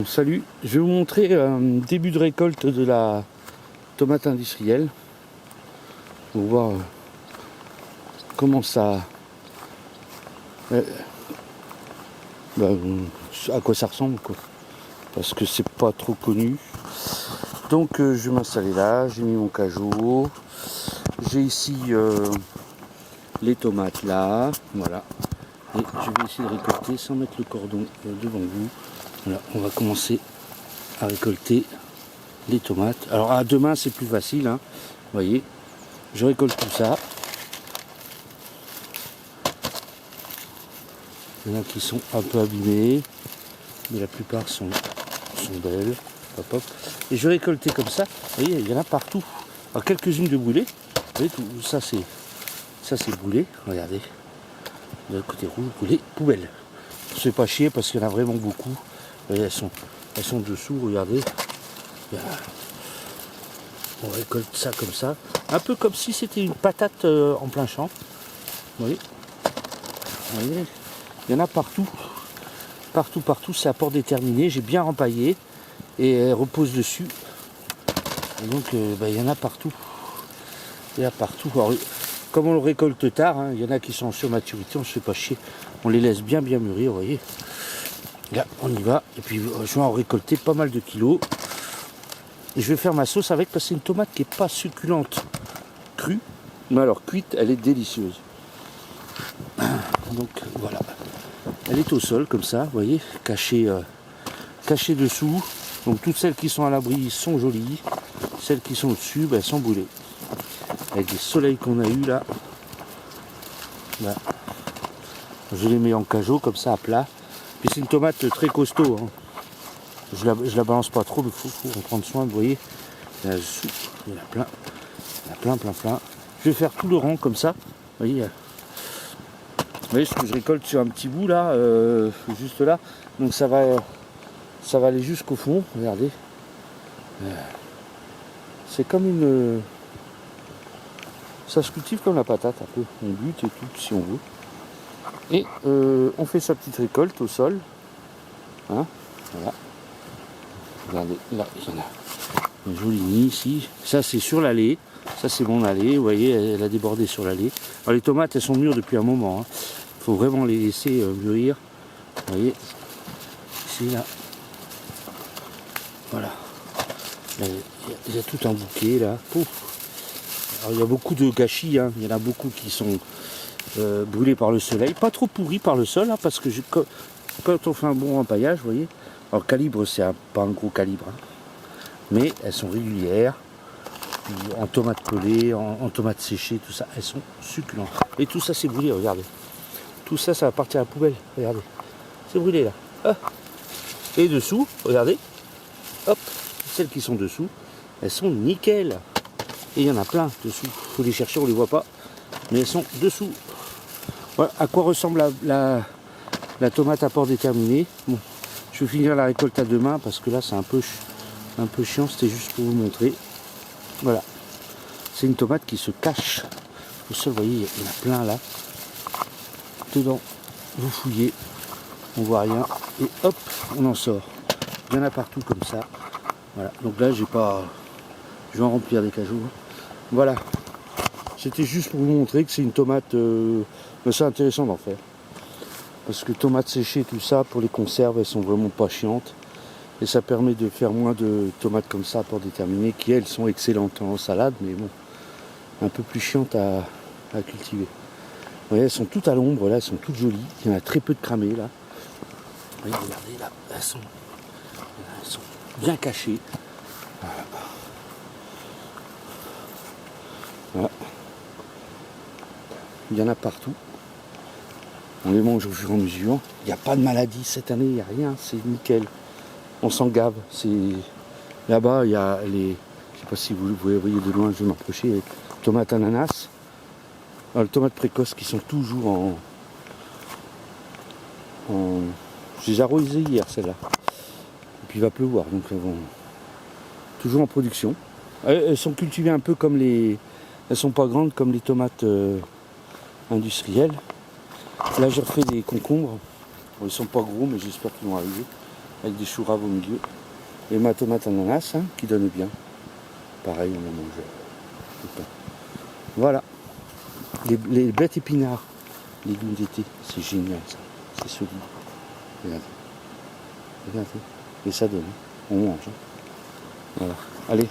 Salut, je vais vous montrer un début de récolte de la tomate industrielle pour voir comment ça à quoi ça ressemble quoi. Parce que c'est pas trop connu. Donc je vais m'installer là, j'ai mis mon cajot, j'ai ici les tomates là, voilà, et je vais essayer de récolter sans mettre le cordon devant vous. Voilà, on va commencer à récolter les tomates. Alors à demain c'est plus facile, hein. Vous voyez, je récolte tout ça. Il y en a qui sont un peu abîmés, mais la plupart sont belles. Hop, hop. Et je vais récolter comme ça. Vous voyez, il y en a partout. Alors quelques-unes de brûlées. Vous voyez, tout ça c'est brûlé. Regardez, de l'autre côté rouge, brûlé, poubelle. C'est pas chier parce qu'il y en a vraiment beaucoup. Vous voyez, elles sont dessous. Regardez. On récolte ça comme ça. Un peu comme si c'était une patate en plein champ. Vous voyez, il y en a partout. Partout, c'est à port déterminé. J'ai bien rempaillé et elle repose dessus. Et donc, il y en a partout. Il y en a partout. Alors, comme on le récolte tard, hein, il y en a qui sont en surmaturité, on ne se fait pas chier. On les laisse bien mûrir, vous voyez. Là, on y va. Et puis, je vais en récolter pas mal de kilos. Et je vais faire ma sauce avec parce que c'est une tomate qui n'est pas succulente crue. Mais alors, cuite, elle est délicieuse. Donc, voilà. Elle est au sol, comme ça, vous voyez, cachée dessous. Donc, toutes celles qui sont à l'abri sont jolies. Celles qui sont au-dessus, elles sont brûlées. Avec les soleils qu'on a eu là. Voilà. Je les mets en cajot, comme ça, à plat. Puis c'est une tomate très costaud. Hein. Je la balance pas trop, mais il faut en prendre soin, vous voyez. Il y en a plein. Il y en a plein. Je vais faire tout le rang comme ça. Vous voyez, ce que je récolte sur un petit bout là, juste là. Donc ça va aller jusqu'au fond. Regardez. C'est comme une... Ça se cultive comme la patate un peu. On bute et tout si on veut. Et on fait sa petite récolte au sol. Hein, voilà. Regardez, là, il y en a une jolie nid ici. Ça, c'est sur l'allée. Ça, c'est mon allée. Vous voyez, elle a débordé sur l'allée. Alors, les tomates, elles sont mûres depuis un moment. Il faut vraiment les laisser mûrir. Vous voyez, ici, là. Voilà. Il y a tout un bouquet, là. Pouf. Alors, il y a beaucoup de gâchis. Hein. Il y en a beaucoup qui sont brûlés par le soleil. Pas trop pourris par le sol, hein, parce que quand on fait un bon empaillage, vous voyez. Alors, calibre, c'est pas un gros calibre. Hein. Mais elles sont régulières. Puis, en tomates collées, en tomates séchées, tout ça, elles sont succulentes. Et tout ça, c'est brûlé, regardez. Tout ça, ça va partir à la poubelle, regardez. C'est brûlé, là. Ah. Et dessous, regardez. Hop, celles qui sont dessous, elles sont nickel. Et il y en a plein dessous. Il faut les chercher, on ne les voit pas. Mais elles sont dessous. Voilà à quoi ressemble la tomate à port déterminé. Bon, je vais finir la récolte à demain parce que là, c'est un peu chiant. C'était juste pour vous montrer. Voilà. C'est une tomate qui se cache au sol. Vous voyez, il y en a plein là. Dedans, vous fouillez. On voit rien. Et hop, on en sort. Il y en a partout comme ça. Voilà. Donc là, je vais en remplir des cajots. Voilà. C'était juste pour vous montrer que c'est une tomate. C'est intéressant d'en faire. Parce que tomates séchées, tout ça, pour les conserves, elles sont vraiment pas chiantes. Et ça permet de faire moins de tomates comme ça à port déterminé, qui elles sont excellentes en salade, mais bon, un peu plus chiantes à cultiver. Vous voyez, elles sont toutes à l'ombre, là, elles sont toutes jolies. Il y en a très peu de cramées, là. Vous voyez, regardez, là, elles sont bien cachées. Voilà. Il y en a partout. On les mange au fur et à mesure. Il n'y a pas de maladie cette année, il n'y a rien, c'est nickel. On s'en gave. Là-bas, il y a les... Je ne sais pas si vous voyez de loin, je vais m'approcher. Les tomates ananas. Alors, les tomates précoces qui sont toujours Je les ai arrosées hier, celles-là. Et puis il va pleuvoir, donc elles vont toujours en production. Elles sont cultivées un peu comme les... Elles sont pas grandes comme les tomates industrielles. Là, j'ai refait des concombres. Bon, ils sont pas gros, mais j'espère qu'ils vont arriver. avec des choux raves au milieu. Et ma tomate ananas hein, qui donne bien. Pareil, on en mange. Voilà. Les bêtes épinards, légumes d'été, c'est génial ça. C'est solide. Regardez. Regardez. Et ça donne. On mange. Hein. Voilà. Allez.